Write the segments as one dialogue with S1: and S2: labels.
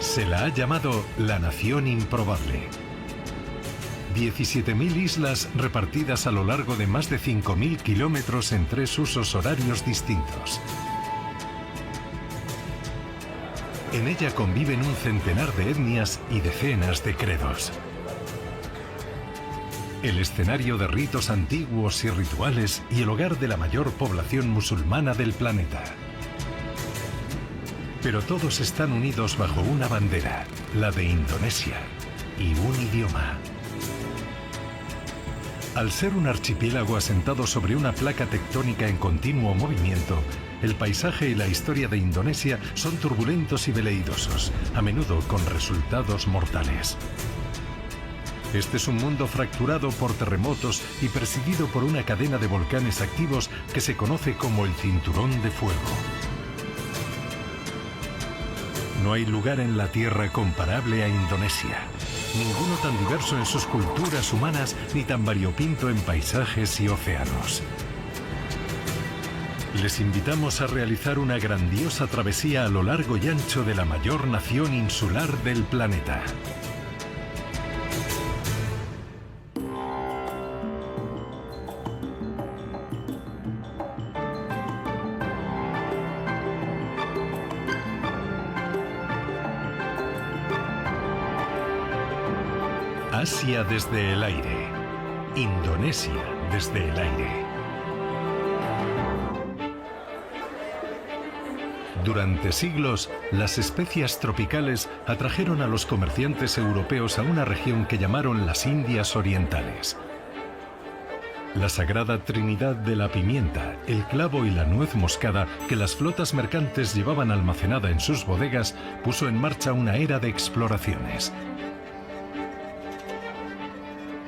S1: Se la ha llamado la nación improbable. 17.000 islas repartidas a lo largo de más de 5.000 kilómetros en 3 usos horarios distintos. En ella conviven un centenar de etnias y decenas de credos. El escenario de ritos antiguos y rituales y el hogar de la mayor población musulmana del planeta. Pero todos están unidos bajo una bandera, la de Indonesia, y un idioma. Al ser un archipiélago asentado sobre una placa tectónica en continuo movimiento, el paisaje y la historia de Indonesia son turbulentos y veleidosos, a menudo con resultados mortales. Este es un mundo fracturado por terremotos y presidido por una cadena de volcanes activos que se conoce como el Cinturón de Fuego. No hay lugar en la Tierra comparable a Indonesia. Ninguno tan diverso en sus culturas humanas ni tan variopinto en paisajes y océanos. Les invitamos a realizar una grandiosa travesía a lo largo y ancho de la mayor nación insular del planeta. Asia desde el aire. Indonesia desde el aire. Durante siglos, las especias tropicales atrajeron a los comerciantes europeos a una región que llamaron las Indias Orientales. La sagrada trinidad de la pimienta, el clavo y la nuez moscada que las flotas mercantes llevaban almacenada en sus bodegas puso en marcha una era de exploraciones.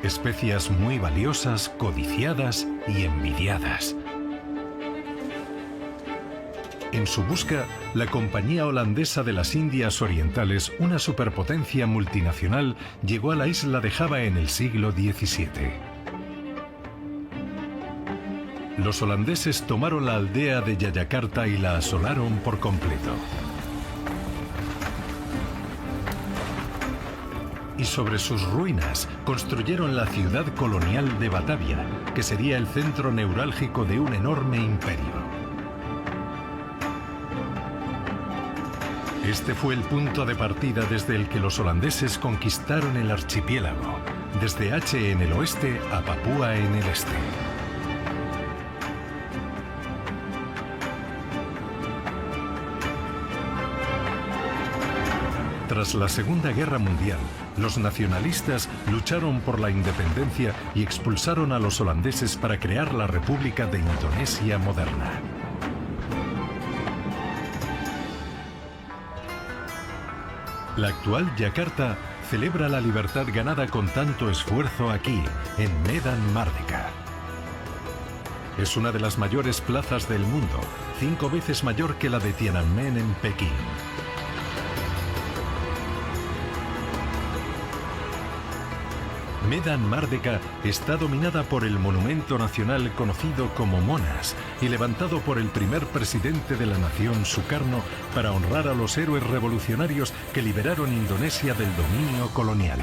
S1: Especias muy valiosas, codiciadas y envidiadas. En su busca, la Compañía Holandesa de las Indias Orientales, una superpotencia multinacional, llegó a la isla de Java en el siglo XVII. Los holandeses tomaron la aldea de Yayakarta y la asolaron por completo. Y sobre sus ruinas construyeron la ciudad colonial de Batavia, que sería el centro neurálgico de un enorme imperio. Este fue el punto de partida desde el que los holandeses conquistaron el archipiélago, desde Aceh en el oeste a Papúa en el este. Tras la Segunda Guerra Mundial, los nacionalistas lucharon por la independencia y expulsaron a los holandeses para crear la República de Indonesia moderna. La actual Yakarta celebra la libertad ganada con tanto esfuerzo aquí, en Medan Merdeka. Es una de las mayores plazas del mundo, 5 veces mayor que la de Tiananmen en Pekín. Medan Merdeka está dominada por el monumento nacional conocido como Monas y levantado por el primer presidente de la nación, Sukarno, para honrar a los héroes revolucionarios que liberaron Indonesia del dominio colonial.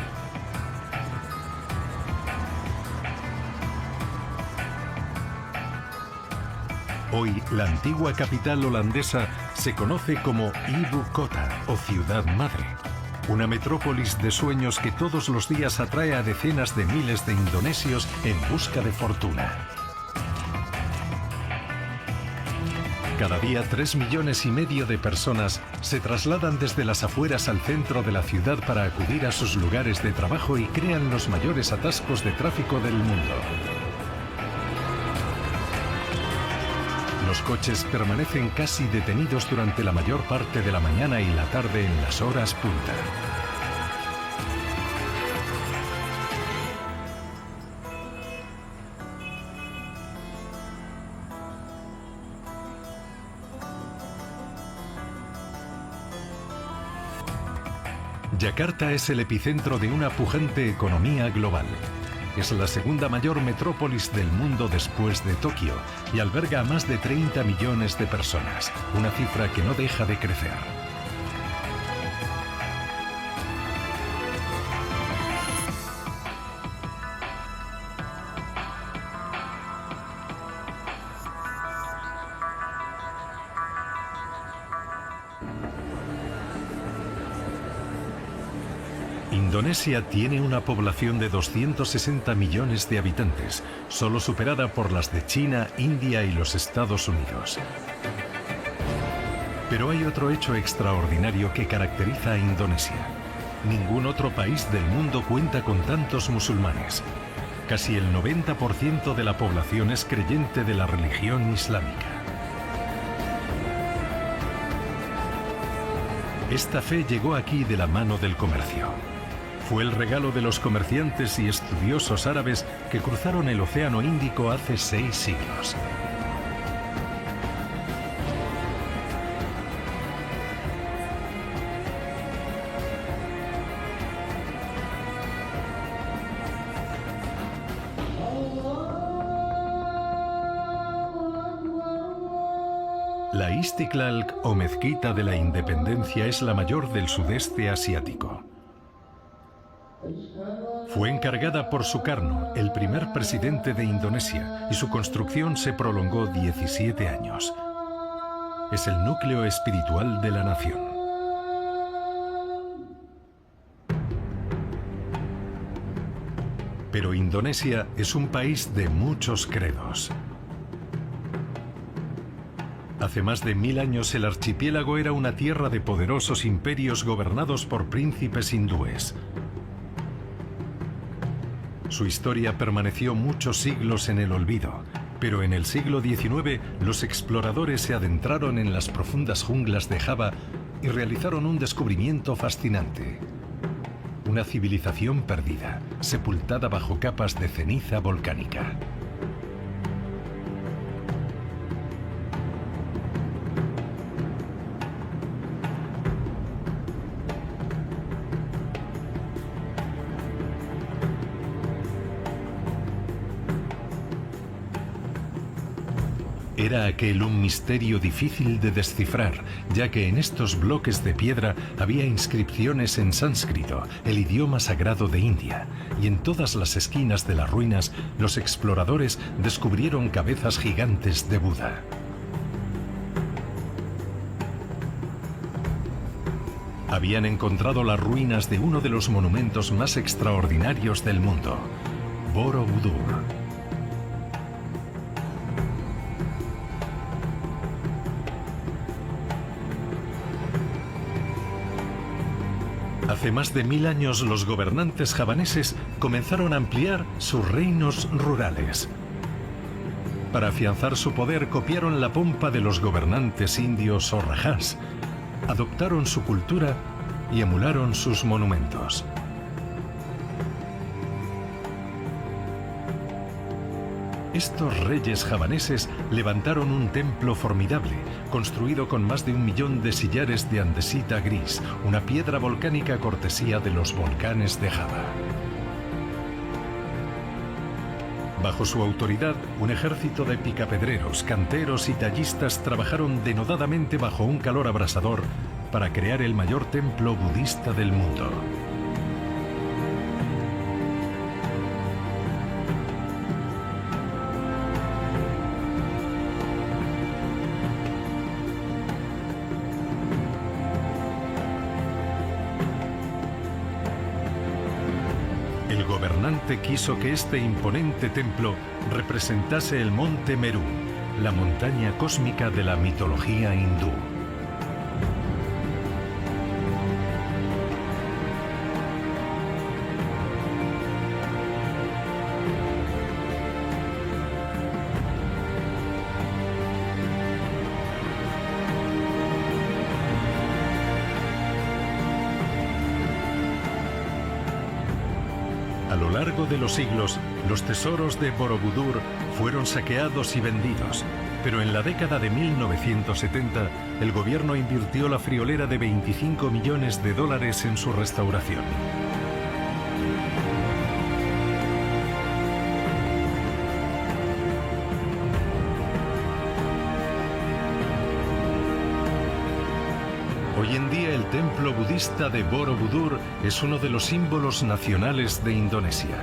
S1: Hoy, la antigua capital holandesa se conoce como Ibu Kota o Ciudad Madre. Una metrópolis de sueños que todos los días atrae a decenas de miles de indonesios en busca de fortuna. Cada día 3,5 millones de personas se trasladan desde las afueras al centro de la ciudad para acudir a sus lugares de trabajo y crean los mayores atascos de tráfico del mundo. Los coches permanecen casi detenidos durante la mayor parte de la mañana y la tarde en las horas punta. Yakarta es el epicentro de una pujante economía global. Es la segunda mayor metrópolis del mundo después de Tokio y alberga a más de 30 millones de personas, una cifra que no deja de crecer. Indonesia tiene una población de 260 millones de habitantes, solo superada por las de China, India y los Estados Unidos. Pero hay otro hecho extraordinario que caracteriza a Indonesia. Ningún otro país del mundo cuenta con tantos musulmanes. Casi el 90% de la población es creyente de la religión islámica. Esta fe llegó aquí de la mano del comercio. Fue el regalo de los comerciantes y estudiosos árabes que cruzaron el Océano Índico hace 6 siglos. La Istiklal o Mezquita de la Independencia es la mayor del sudeste asiático. Fue encargada por Sukarno, el primer presidente de Indonesia, y su construcción se prolongó 17 años. Es el núcleo espiritual de la nación. Pero Indonesia es un país de muchos credos. Hace más de 1000 años el archipiélago era una tierra de poderosos imperios gobernados por príncipes hindúes. Su historia permaneció muchos siglos en el olvido, pero en el siglo XIX los exploradores se adentraron en las profundas junglas de Java y realizaron un descubrimiento fascinante. Una civilización perdida, sepultada bajo capas de ceniza volcánica. Era aquel un misterio difícil de descifrar, ya que en estos bloques de piedra había inscripciones en sánscrito, el idioma sagrado de India, y en todas las esquinas de las ruinas los exploradores descubrieron cabezas gigantes de Buda. Habían encontrado las ruinas de uno de los monumentos más extraordinarios del mundo, Borobudur. Hace más de 1000 años los gobernantes javaneses comenzaron a ampliar sus reinos rurales. Para afianzar su poder copiaron la pompa de los gobernantes indios o rajás, adoptaron su cultura y emularon sus monumentos. Estos reyes javaneses levantaron un templo formidable, construido con más de 1 millón de sillares de andesita gris, una piedra volcánica cortesía de los volcanes de Java. Bajo su autoridad, un ejército de picapedreros, canteros y tallistas trabajaron denodadamente bajo un calor abrasador para crear el mayor templo budista del mundo. El gobernante quiso que este imponente templo representase el monte Meru, la montaña cósmica de la mitología hindú. A lo largo de los siglos, los tesoros de Borobudur fueron saqueados y vendidos, pero en la década de 1970, el gobierno invirtió la friolera de $25 millones en su restauración. Hoy en día el templo budista de Borobudur es uno de los símbolos nacionales de Indonesia.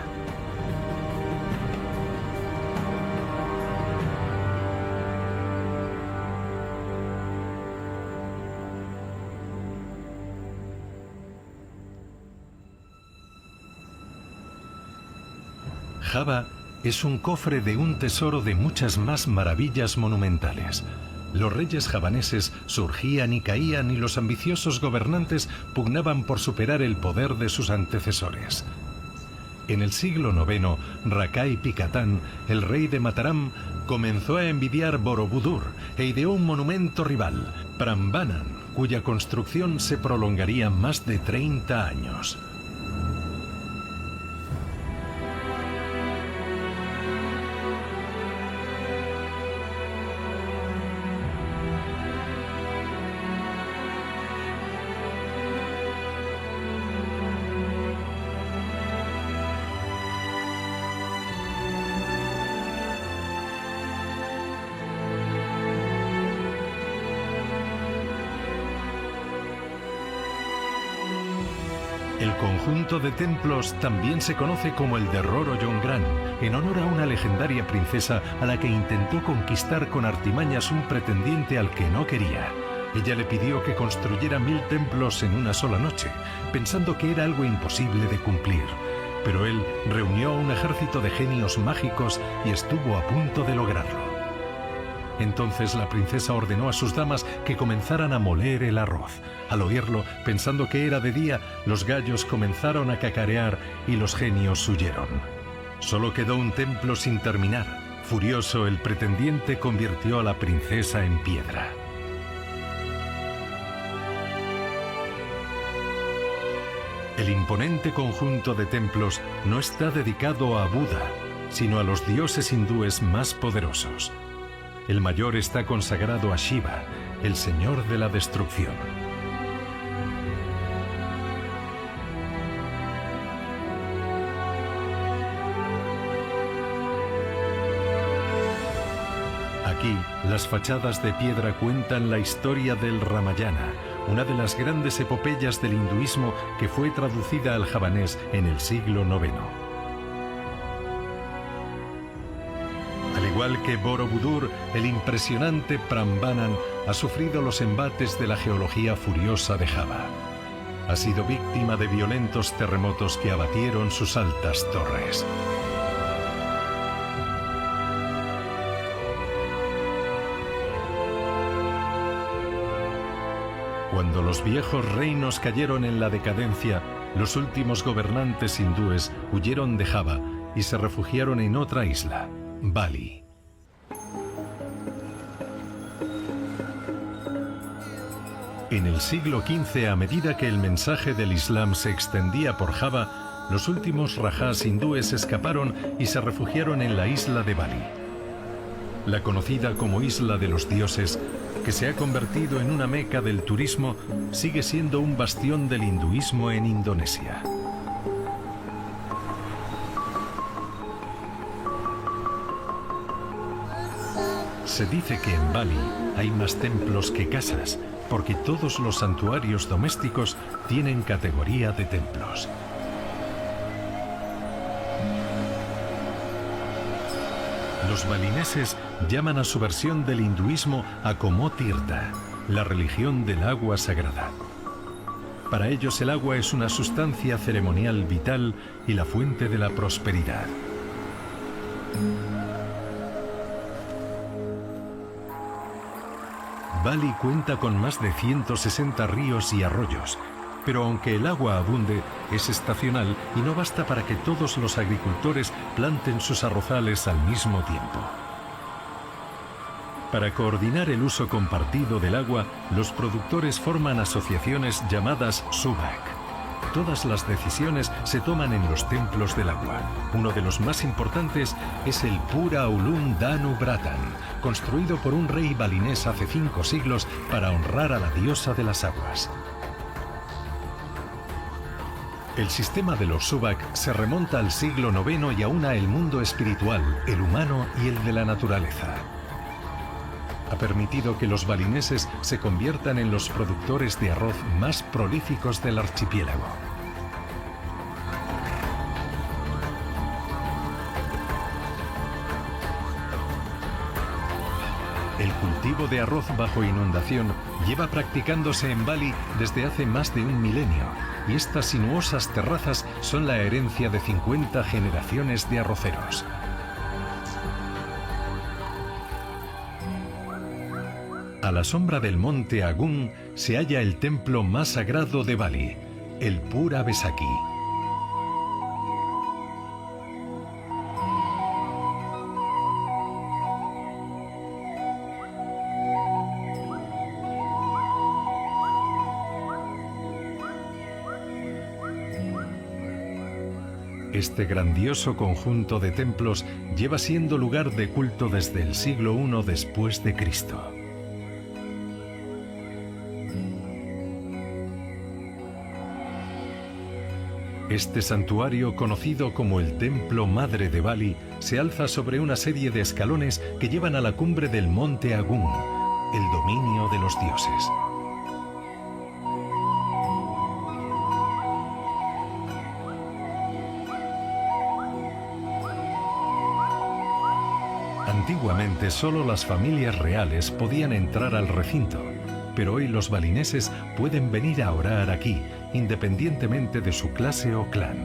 S1: Java es un cofre de un tesoro de muchas más maravillas monumentales. Los reyes javaneses surgían y caían y los ambiciosos gobernantes pugnaban por superar el poder de sus antecesores. En el siglo IX, Rakai Pikatán, el rey de Mataram, comenzó a envidiar Borobudur e ideó un monumento rival, Prambanan, cuya construcción se prolongaría más de 30 años. El conjunto de templos también se conoce como el de Roro-Jongran, en honor a una legendaria princesa a la que intentó conquistar con artimañas un pretendiente al que no quería. Ella le pidió que construyera 1000 templos en una sola noche, pensando que era algo imposible de cumplir. Pero él reunió a un ejército de genios mágicos y estuvo a punto de lograrlo. Entonces la princesa ordenó a sus damas que comenzaran a moler el arroz. Al oírlo, pensando que era de día, los gallos comenzaron a cacarear y los genios huyeron. Solo quedó un templo sin terminar. Furioso, el pretendiente convirtió a la princesa en piedra. El imponente conjunto de templos no está dedicado a Buda, sino a los dioses hindúes más poderosos. El mayor está consagrado a Shiva, el señor de la destrucción. Aquí, las fachadas de piedra cuentan la historia del Ramayana, una de las grandes epopeyas del hinduismo que fue traducida al javanés en el siglo IX. Al igual que Borobudur, el impresionante Prambanan ha sufrido los embates de la geología furiosa de Java. Ha sido víctima de violentos terremotos que abatieron sus altas torres. Cuando los viejos reinos cayeron en la decadencia, los últimos gobernantes hindúes huyeron de Java y se refugiaron en otra isla, Bali. En el siglo XV, a medida que el mensaje del Islam se extendía por Java, los últimos rajás hindúes escaparon y se refugiaron en la isla de Bali. La conocida como Isla de los Dioses, que se ha convertido en una meca del turismo, sigue siendo un bastión del hinduismo en Indonesia. Se dice que en Bali hay más templos que casas, porque todos los santuarios domésticos tienen categoría de templos. Los balineses llaman a su versión del hinduismo Akomo Tirtha, la religión del agua sagrada. Para ellos el agua es una sustancia ceremonial vital y la fuente de la prosperidad. Bali cuenta con más de 160 ríos y arroyos, pero aunque el agua abunde, es estacional y no basta para que todos los agricultores planten sus arrozales al mismo tiempo. Para coordinar el uso compartido del agua, los productores forman asociaciones llamadas Subak. Todas las decisiones se toman en los templos del agua. Uno de los más importantes es el Pura Ulun Danu Bratan, construido por un rey balinés hace 5 siglos para honrar a la diosa de las aguas. El sistema de los Subak se remonta al siglo IX y aúna el mundo espiritual, el humano y el de la naturaleza. Ha permitido que los balineses se conviertan en los productores de arroz más prolíficos del archipiélago. El cultivo cultivo de arroz bajo inundación lleva practicándose en Bali desde hace más de un milenio, y estas sinuosas terrazas son la herencia de 50 generaciones de arroceros. A la sombra del monte Agung se halla el templo más sagrado de Bali, el Pura Besaki. Este grandioso conjunto de templos lleva siendo lugar de culto desde el siglo I después de Cristo. Este santuario, conocido como el Templo Madre de Bali, se alza sobre una serie de escalones que llevan a la cumbre del monte Agung, el dominio de los dioses. Antiguamente solo las familias reales podían entrar al recinto, pero hoy los balineses pueden venir a orar aquí, independientemente de su clase o clan.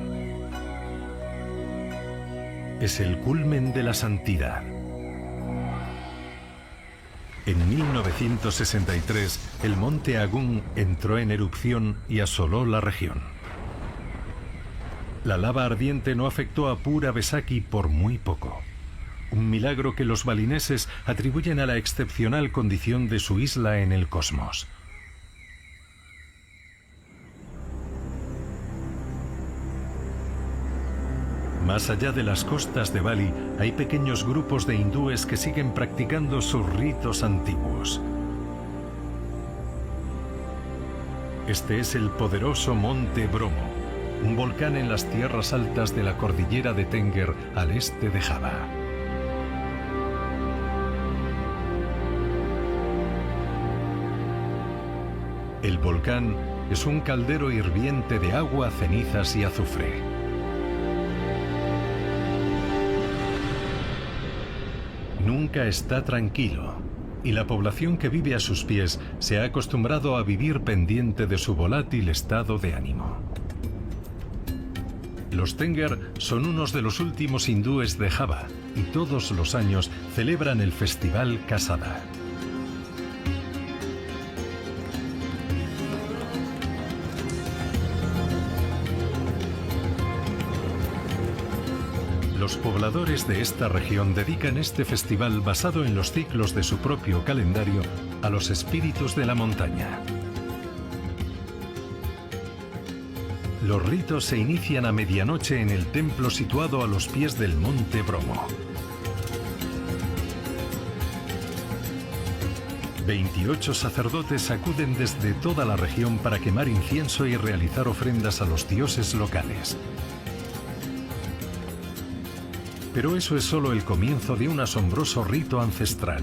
S1: Es el culmen de la santidad. En 1963, el monte Agung entró en erupción y asoló la región. La lava ardiente no afectó a Pura Besaki por muy poco. Un milagro que los balineses atribuyen a la excepcional condición de su isla en el cosmos. Más allá de las costas de Bali, hay pequeños grupos de hindúes que siguen practicando sus ritos antiguos. Este es el poderoso Monte Bromo, un volcán en las tierras altas de la cordillera de Tengger, al este de Java. El volcán es un caldero hirviente de agua, cenizas y azufre. Nunca está tranquilo, y la población que vive a sus pies se ha acostumbrado a vivir pendiente de su volátil estado de ánimo. Los Tengger son unos de los últimos hindúes de Java, y todos los años celebran el festival Kasada. Los pobladores de esta región dedican este festival basado en los ciclos de su propio calendario a los espíritus de la montaña. Los ritos se inician a medianoche en el templo situado a los pies del monte Bromo. 28 sacerdotes acuden desde toda la región para quemar incienso y realizar ofrendas a los dioses locales. Pero eso es solo el comienzo de un asombroso rito ancestral.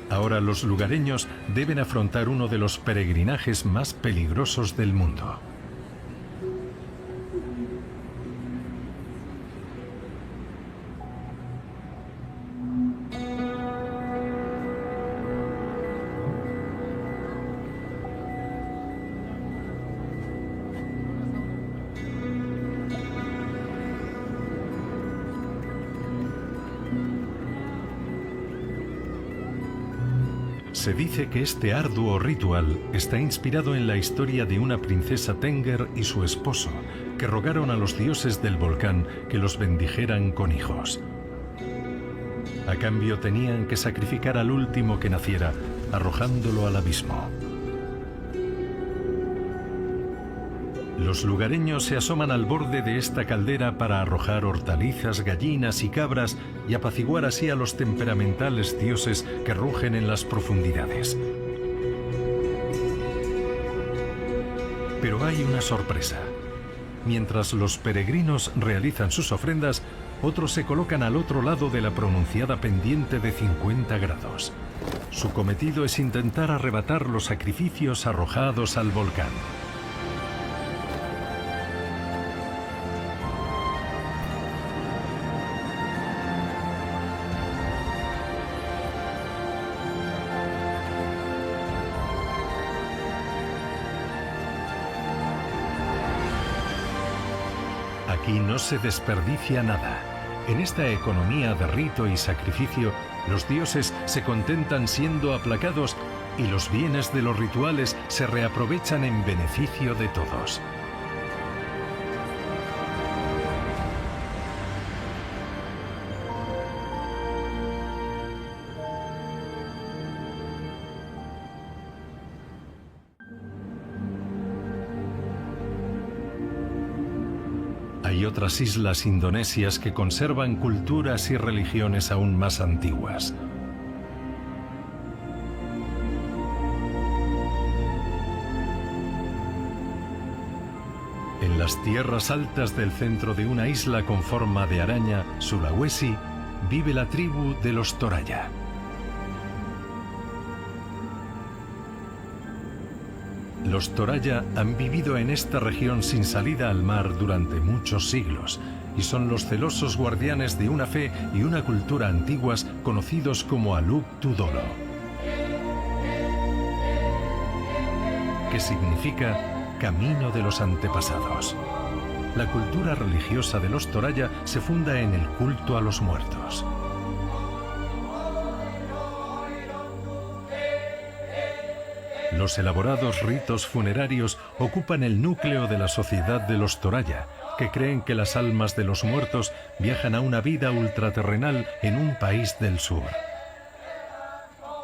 S1: Ahora los lugareños deben afrontar uno de los peregrinajes más peligrosos del mundo. Se dice que este arduo ritual está inspirado en la historia de una princesa Tengger y su esposo, que rogaron a los dioses del volcán que los bendijeran con hijos. A cambio tenían que sacrificar al último que naciera, arrojándolo al abismo. Los lugareños se asoman al borde de esta caldera para arrojar hortalizas, gallinas y cabras y apaciguar así a los temperamentales dioses que rugen en las profundidades. Pero hay una sorpresa. Mientras los peregrinos realizan sus ofrendas, otros se colocan al otro lado de la pronunciada pendiente de 50 grados. Su cometido es intentar arrebatar los sacrificios arrojados al volcán. Aquí no se desperdicia nada. En esta economía de rito y sacrificio, los dioses se contentan siendo aplacados y los bienes de los rituales se reaprovechan en beneficio de todos. Hay otras islas indonesias que conservan culturas y religiones aún más antiguas. En las tierras altas del centro de una isla con forma de araña, Sulawesi, vive la tribu de los Toraya. Los Toraya han vivido en esta región sin salida al mar durante muchos siglos y son los celosos guardianes de una fe y una cultura antiguas conocidos como Aluk Tudolo, que significa camino de los antepasados. La cultura religiosa de los Toraya se funda en el culto a los muertos. Los elaborados ritos funerarios ocupan el núcleo de la sociedad de los Toraya, que creen que las almas de los muertos viajan a una vida ultraterrenal en un país del sur.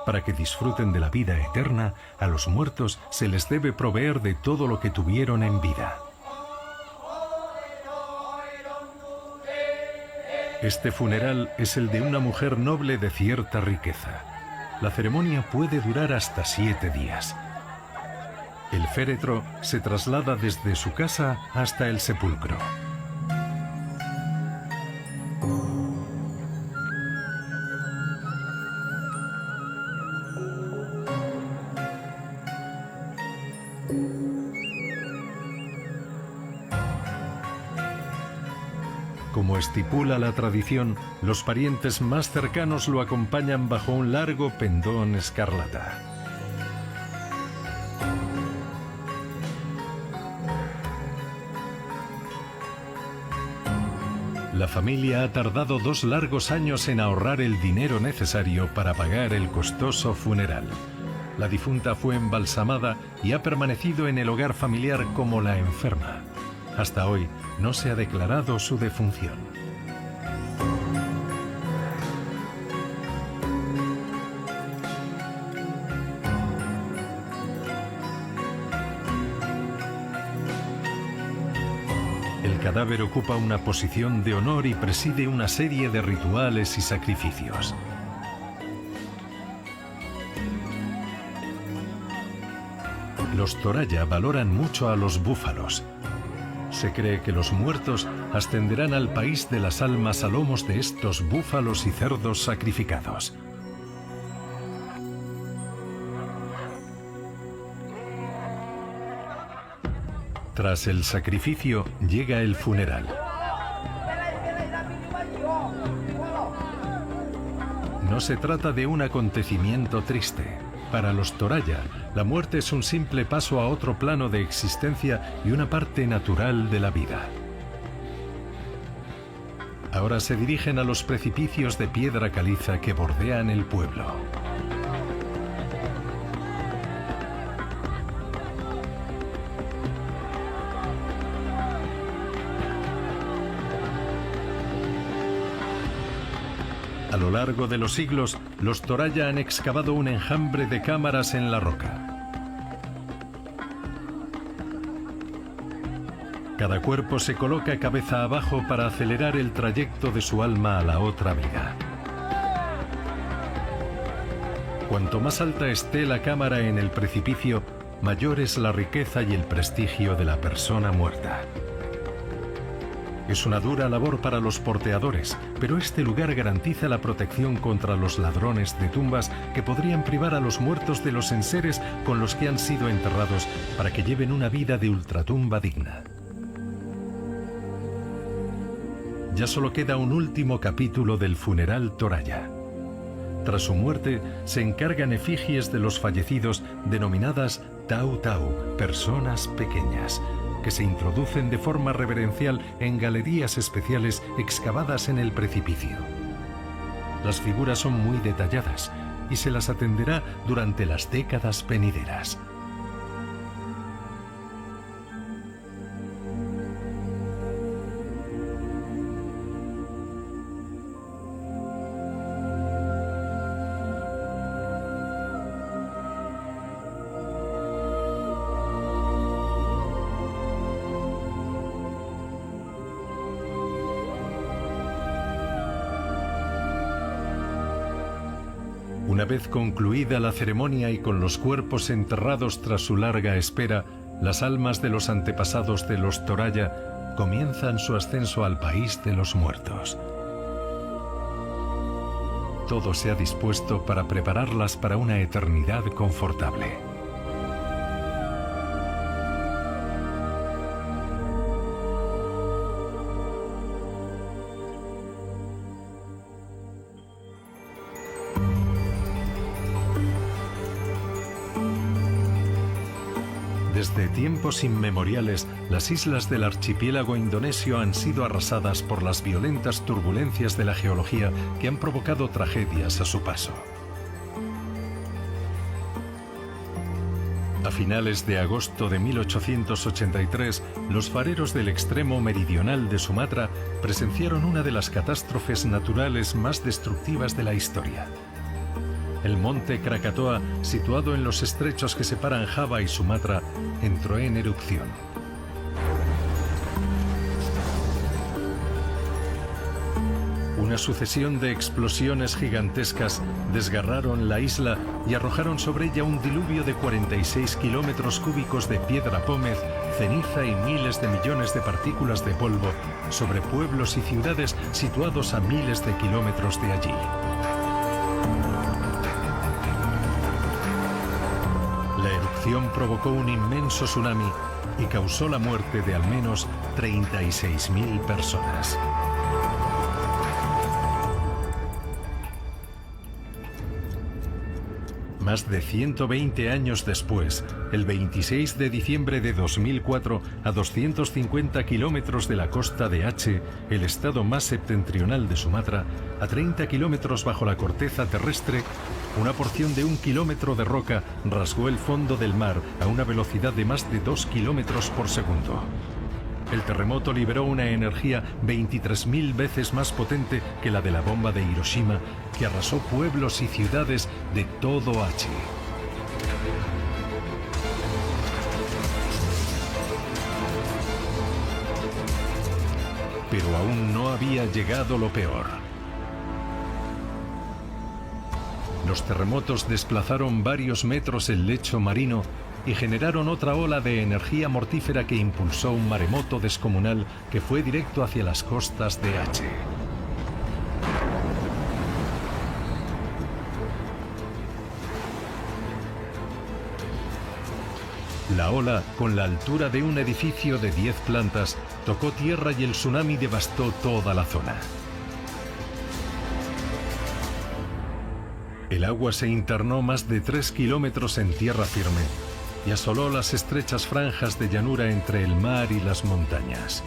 S1: Para que disfruten de la vida eterna, a los muertos se les debe proveer de todo lo que tuvieron en vida. Este funeral es el de una mujer noble de cierta riqueza. La ceremonia puede durar hasta 7 días. El féretro se traslada desde su casa hasta el sepulcro. Como estipula la tradición, los parientes más cercanos lo acompañan bajo un largo pendón escarlata. La familia ha tardado 2 largos años en ahorrar el dinero necesario para pagar el costoso funeral. La difunta fue embalsamada y ha permanecido en el hogar familiar como la enferma. Hasta hoy no se ha declarado su defunción. El cadáver ocupa una posición de honor y preside una serie de rituales y sacrificios. Los Toraya valoran mucho a los búfalos. Se cree que los muertos ascenderán al país de las almas a lomos de estos búfalos y cerdos sacrificados. Tras el sacrificio llega el funeral. No se trata de un acontecimiento triste. Para los Toraya, la muerte es un simple paso a otro plano de existencia y una parte natural de la vida. Ahora se dirigen a los precipicios de piedra caliza que bordean el pueblo. A lo largo de los siglos, los Toraya han excavado un enjambre de cámaras en la roca. Cada cuerpo se coloca cabeza abajo para acelerar el trayecto de su alma a la otra vida. Cuanto más alta esté la cámara en el precipicio, mayor es la riqueza y el prestigio de la persona muerta. Es una dura labor para los porteadores, pero este lugar garantiza la protección contra los ladrones de tumbas que podrían privar a los muertos de los enseres con los que han sido enterrados para que lleven una vida de ultratumba digna. Ya solo queda un último capítulo del funeral Toraya. Tras su muerte, se encargan efigies de los fallecidos denominadas Tau Tau, personas pequeñas, que se introducen de forma reverencial en galerías especiales excavadas en el precipicio. Las figuras son muy detalladas y se las atenderá durante las décadas venideras. Una vez concluida la ceremonia y con los cuerpos enterrados tras su larga espera, las almas de los antepasados de los Toralla comienzan su ascenso al país de los muertos. Todo se ha dispuesto para prepararlas para una eternidad confortable. Desde tiempos inmemoriales, las islas del archipiélago indonesio han sido arrasadas por las violentas turbulencias de la geología que han provocado tragedias a su paso. A finales de agosto de 1883, los fareros del extremo meridional de Sumatra presenciaron una de las catástrofes naturales más destructivas de la historia. El monte Krakatoa, situado en los estrechos que separan Java y Sumatra, entró en erupción. Una sucesión de explosiones gigantescas desgarraron la isla y arrojaron sobre ella un diluvio de 46 kilómetros cúbicos de piedra pómez, ceniza y miles de millones de partículas de polvo sobre pueblos y ciudades situados a miles de kilómetros de allí. La erupción provocó un inmenso tsunami y causó la muerte de al menos 36.000 personas. Más de 120 años después, el 26 de diciembre de 2004, a 250 kilómetros de la costa de Aceh, el estado más septentrional de Sumatra, a 30 kilómetros bajo la corteza terrestre, una porción de 1 kilómetro de roca rasgó el fondo del mar a una velocidad de más de 2 kilómetros por segundo. El terremoto liberó una energía 23.000 veces más potente que la de la bomba de Hiroshima, que arrasó pueblos y ciudades de todo Aceh. Pero aún no había llegado lo peor. Los terremotos desplazaron varios metros el lecho marino y generaron otra ola de energía mortífera que impulsó un maremoto descomunal que fue directo hacia las costas de Aceh. La ola, con la altura de un edificio de 10 plantas, tocó tierra y el tsunami devastó toda la zona. El agua se internó más de 3 kilómetros en tierra firme y asoló las estrechas franjas de llanura entre el mar y las montañas.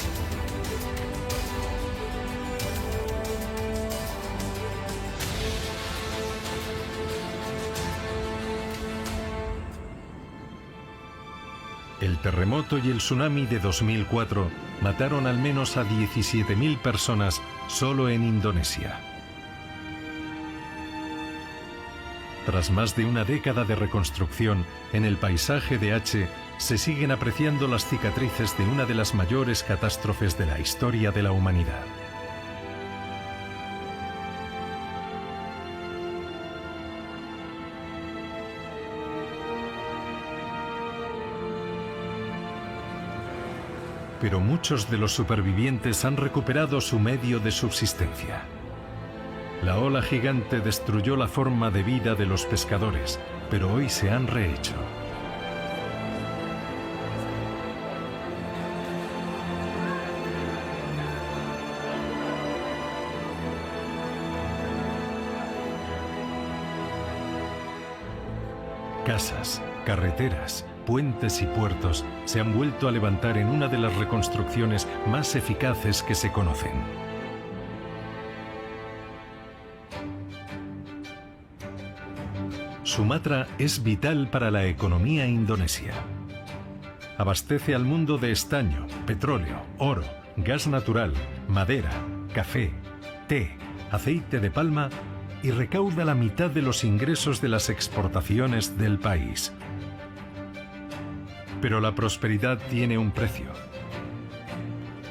S1: El terremoto y el tsunami de 2004 mataron al menos a 17.000 personas solo en Indonesia. Tras más de una década de reconstrucción, en el paisaje de Aceh se siguen apreciando las cicatrices de una de las mayores catástrofes de la historia de la humanidad. Pero muchos de los supervivientes han recuperado su medio de subsistencia. La ola gigante destruyó la forma de vida de los pescadores, pero hoy se han rehecho. Casas, Carreteras, puentes y puertos se han vuelto a levantar en una de las reconstrucciones más eficaces que se conocen. Sumatra es vital para la economía indonesia. Abastece al mundo de estaño, petróleo, oro, gas natural, madera, café, té, aceite de palma y recauda la mitad de los ingresos de las exportaciones del país. Pero la prosperidad tiene un precio.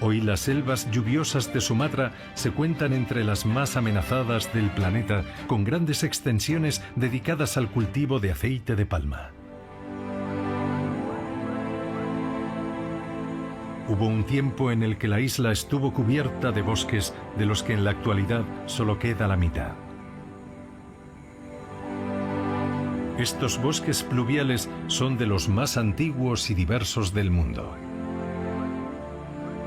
S1: Hoy las selvas lluviosas de Sumatra se cuentan entre las más amenazadas del planeta, con grandes extensiones dedicadas al cultivo de aceite de palma. Hubo un tiempo en el que la isla estuvo cubierta de bosques, de los que en la actualidad solo queda la mitad. Estos bosques pluviales son de los más antiguos y diversos del mundo.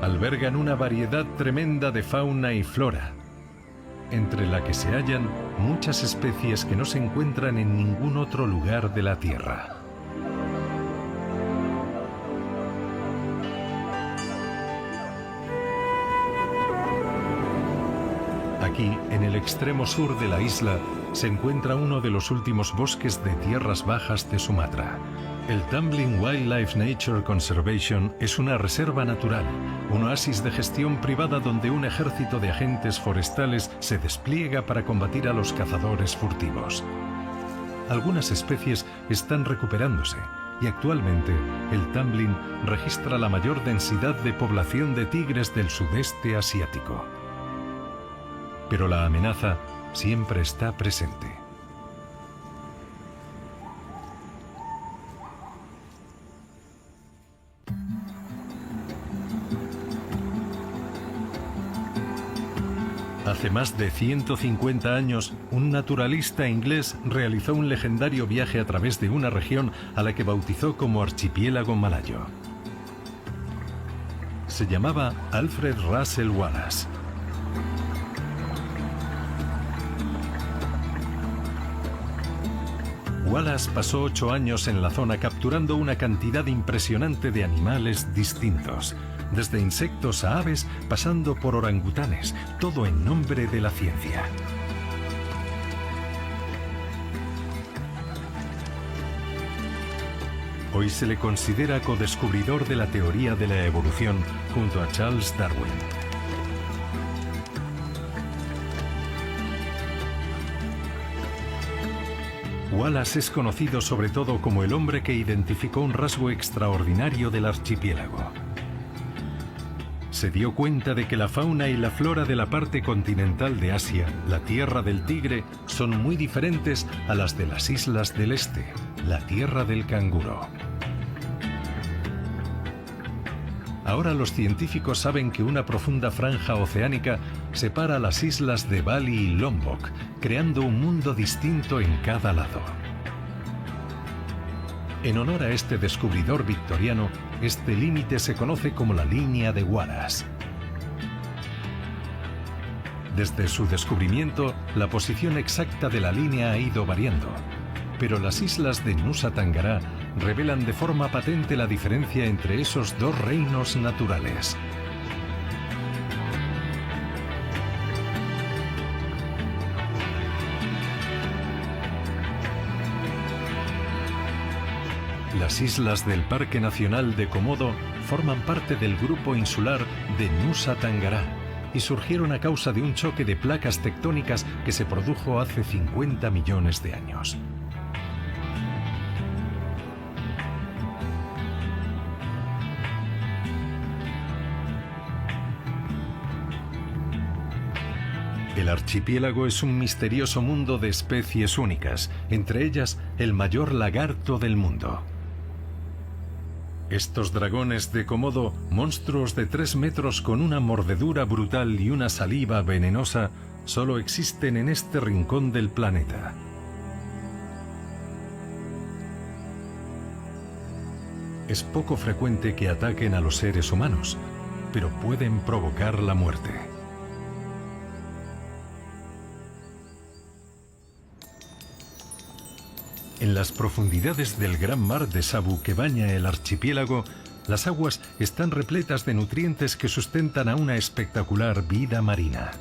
S1: Albergan una variedad tremenda de fauna y flora, entre la que se hallan muchas especies que no se encuentran en ningún otro lugar de la Tierra. Aquí, en el extremo sur de la isla, se encuentra uno de los últimos bosques de tierras bajas de Sumatra. El Tumbling Wildlife Nature Conservation es una reserva natural, un oasis de gestión privada donde un ejército de agentes forestales se despliega para combatir a los cazadores furtivos. Algunas especies están recuperándose y actualmente el Tumbling registra la mayor densidad de población de tigres del sudeste asiático. Pero la amenaza siempre está presente. Hace más de 150 años, un naturalista inglés realizó un legendario viaje a través de una región a la que bautizó como archipiélago malayo. Se llamaba Alfred Russel Wallace. Wallace pasó 8 años en la zona capturando una cantidad impresionante de animales distintos, desde insectos a aves, pasando por orangutanes, todo en nombre de la ciencia. Hoy se le considera codescubridor de la teoría de la evolución junto a Charles Darwin. Wallace es conocido sobre todo como el hombre que identificó un rasgo extraordinario del archipiélago. Se dio cuenta de que la fauna y la flora de la parte continental de Asia, la Tierra del Tigre, son muy diferentes a las de las islas del este, la Tierra del Canguro. Ahora los científicos saben que una profunda franja oceánica separa las islas de Bali y Lombok, creando un mundo distinto en cada lado. En honor a este descubridor victoriano, este límite se conoce como la línea de Wallace. Desde su descubrimiento, la posición exacta de la línea ha ido variando, pero las islas de Nusa Tenggara revelan de forma patente la diferencia entre esos dos reinos naturales. Las islas del Parque Nacional de Komodo forman parte del grupo insular de Nusa Tenggara y surgieron a causa de un choque de placas tectónicas que se produjo hace 50 millones de años. El archipiélago es un misterioso mundo de especies únicas, entre ellas el mayor lagarto del mundo. Estos dragones de Komodo, monstruos de 3 metros con una mordedura brutal y una saliva venenosa, solo existen en este rincón del planeta. Es poco frecuente que ataquen a los seres humanos, pero pueden provocar la muerte. En las profundidades del gran mar de Sabu que baña el archipiélago, las aguas están repletas de nutrientes que sustentan a una espectacular vida marina.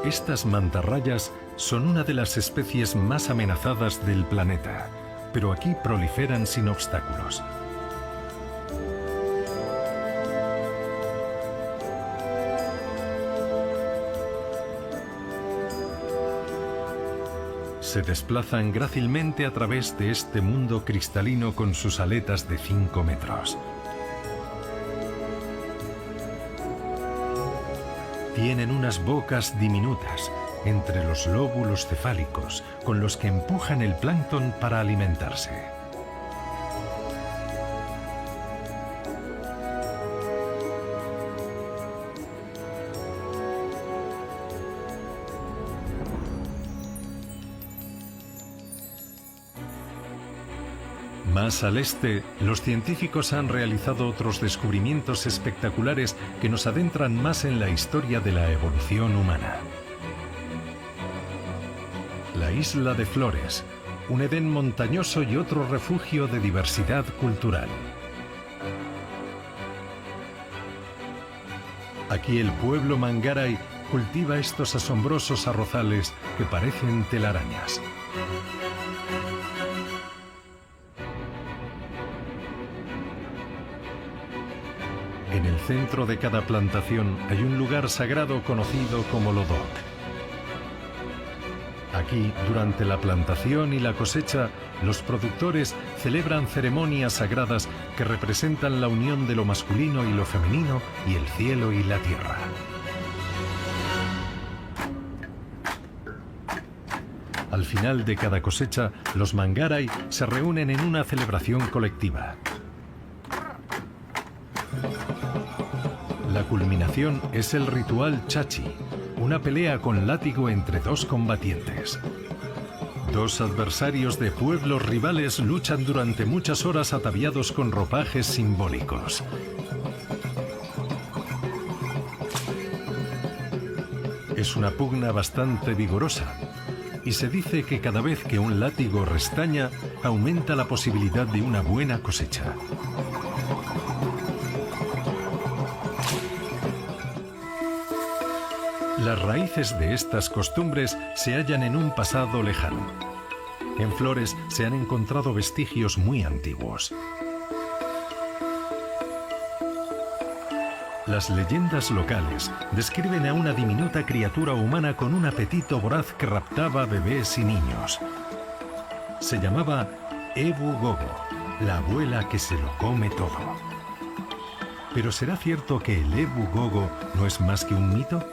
S1: Estas mantarrayas son una de las especies más amenazadas del planeta, pero aquí proliferan sin obstáculos. Se desplazan grácilmente a través de este mundo cristalino con sus aletas de 5 metros. Tienen unas bocas diminutas entre los lóbulos cefálicos con los que empujan el plancton para alimentarse. Más al este, los científicos han realizado otros descubrimientos espectaculares que nos adentran más en la historia de la evolución humana. La isla de Flores, un Edén montañoso y otro refugio de diversidad cultural. Aquí el pueblo Mangaray cultiva estos asombrosos arrozales que parecen telarañas. En el centro de cada plantación hay un lugar sagrado conocido como Lodok. Aquí, durante la plantación y la cosecha, los productores celebran ceremonias sagradas que representan la unión de lo masculino y lo femenino y el cielo y la tierra. Al final de cada cosecha, los Mangaray se reúnen en una celebración colectiva. La culminación es el ritual Chachi, una pelea con látigo entre dos combatientes. Dos adversarios de pueblos rivales luchan durante muchas horas ataviados con ropajes simbólicos. Es una pugna bastante vigorosa, y se dice que cada vez que un látigo restaña, aumenta la posibilidad de una buena cosecha. Las raíces de estas costumbres se hallan en un pasado lejano. En Flores se han encontrado vestigios muy antiguos. Las leyendas locales describen a una diminuta criatura humana con un apetito voraz que raptaba bebés y niños. Se llamaba Ebu Gogo, la abuela que se lo come todo. ¿Pero será cierto que el Ebu Gogo no es más que un mito?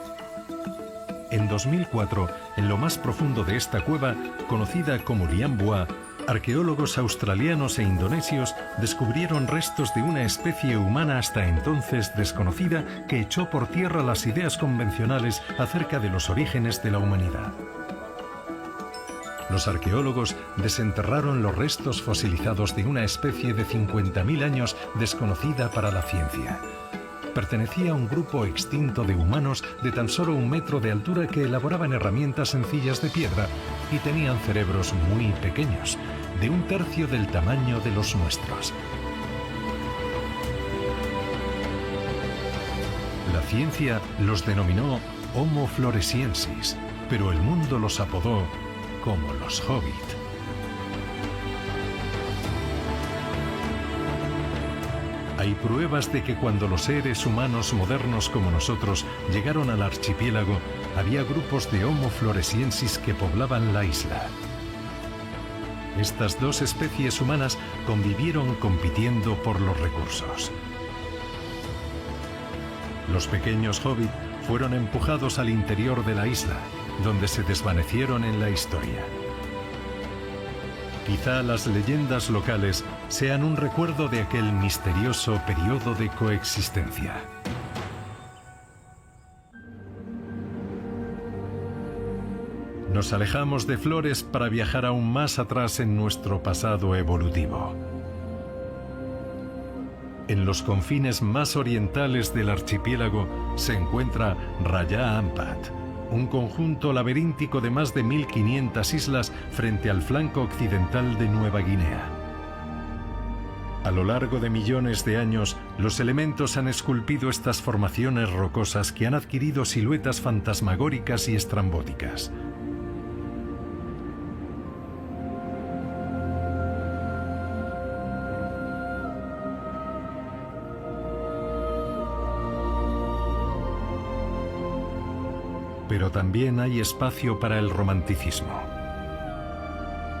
S1: En 2004, en lo más profundo de esta cueva, conocida como Liang Bua, arqueólogos australianos e indonesios descubrieron restos de una especie humana hasta entonces desconocida que echó por tierra las ideas convencionales acerca de los orígenes de la humanidad. Los arqueólogos desenterraron los restos fosilizados de una especie de 50.000 años desconocida para la ciencia. Pertenecía a un grupo extinto de humanos de tan solo 1 metro de altura que elaboraban herramientas sencillas de piedra y tenían cerebros muy pequeños, de 1/3 del tamaño de los nuestros. La ciencia los denominó Homo floresiensis, pero el mundo los apodó como los Hobbit. Hay pruebas de que cuando los seres humanos modernos como nosotros llegaron al archipiélago, había grupos de Homo floresiensis que poblaban la isla. Estas dos especies humanas convivieron compitiendo por los recursos. Los pequeños hobbit fueron empujados al interior de la isla, donde se desvanecieron en la historia. Quizá las leyendas locales sean un recuerdo de aquel misterioso periodo de coexistencia. Nos alejamos de Flores para viajar aún más atrás en nuestro pasado evolutivo. En los confines más orientales del archipiélago se encuentra Rajah Ampat, un conjunto laberíntico de más de 1500 islas frente al flanco occidental de Nueva Guinea. A lo largo de millones de años, los elementos han esculpido estas formaciones rocosas que han adquirido siluetas fantasmagóricas y estrambóticas. Pero también hay espacio para el romanticismo.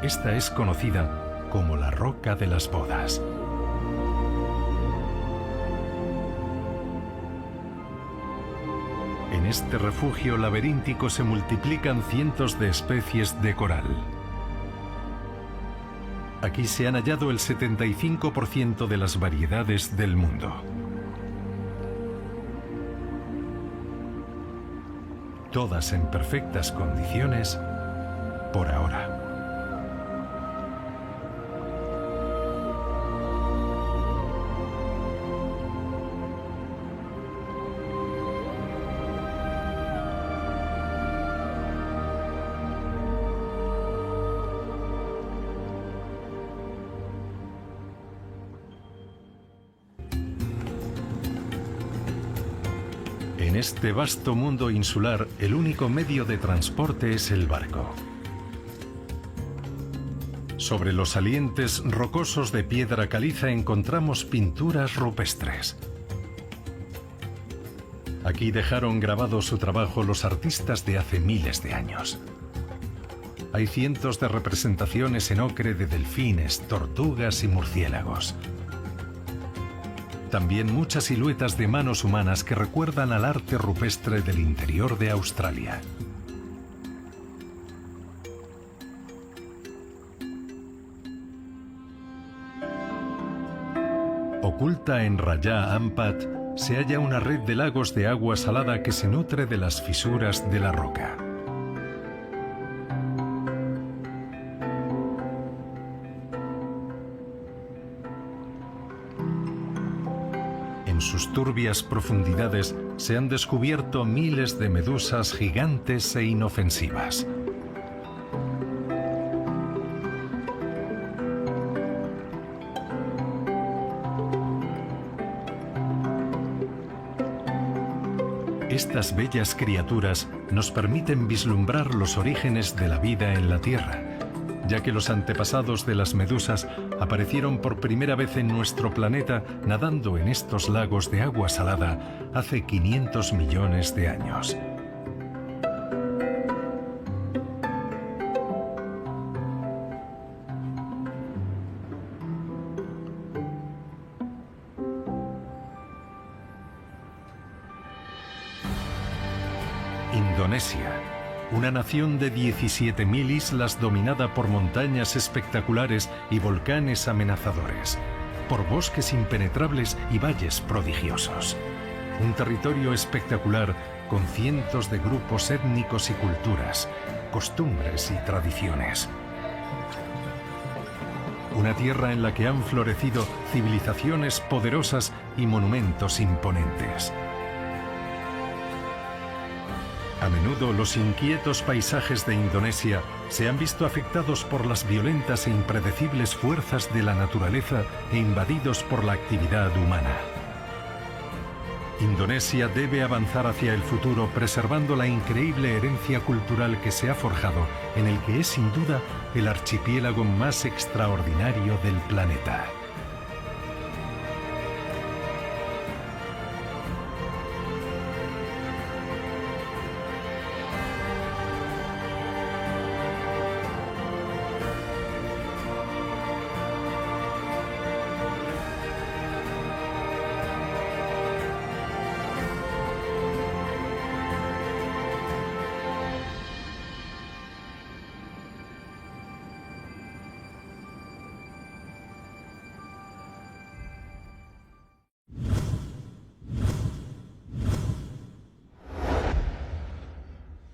S1: Esta es conocida como la Roca de las Bodas. En este refugio laberíntico se multiplican cientos de especies de coral. Aquí se han hallado el 75% de las variedades del mundo. Todas en perfectas condiciones por ahora. En este vasto mundo insular, el único medio de transporte es el barco. Sobre los salientes rocosos de piedra caliza encontramos pinturas rupestres. Aquí dejaron grabado su trabajo los artistas de hace miles de años. Hay cientos de representaciones en ocre de delfines, tortugas y murciélagos. También muchas siluetas de manos humanas que recuerdan al arte rupestre del interior de Australia. Oculta en Rajah Ampat se halla una red de lagos de agua salada que se nutre de las fisuras de la roca. En sus turbias profundidades se han descubierto miles de medusas gigantes e inofensivas. Estas bellas criaturas nos permiten vislumbrar los orígenes de la vida en la Tierra, ya que los antepasados de las medusas aparecieron por primera vez en nuestro planeta nadando en estos lagos de agua salada hace 500 millones de años. Indonesia, una nación de 17.000 islas dominada por montañas espectaculares y volcanes amenazadores, por bosques impenetrables y valles prodigiosos. Un territorio espectacular con cientos de grupos étnicos y culturas, costumbres y tradiciones. Una tierra en la que han florecido civilizaciones poderosas y monumentos imponentes. A menudo los inquietos paisajes de Indonesia se han visto afectados por las violentas e impredecibles fuerzas de la naturaleza e invadidos por la actividad humana. Indonesia debe avanzar hacia el futuro preservando la increíble herencia cultural que se ha forjado en el que es sin duda el archipiélago más extraordinario del planeta.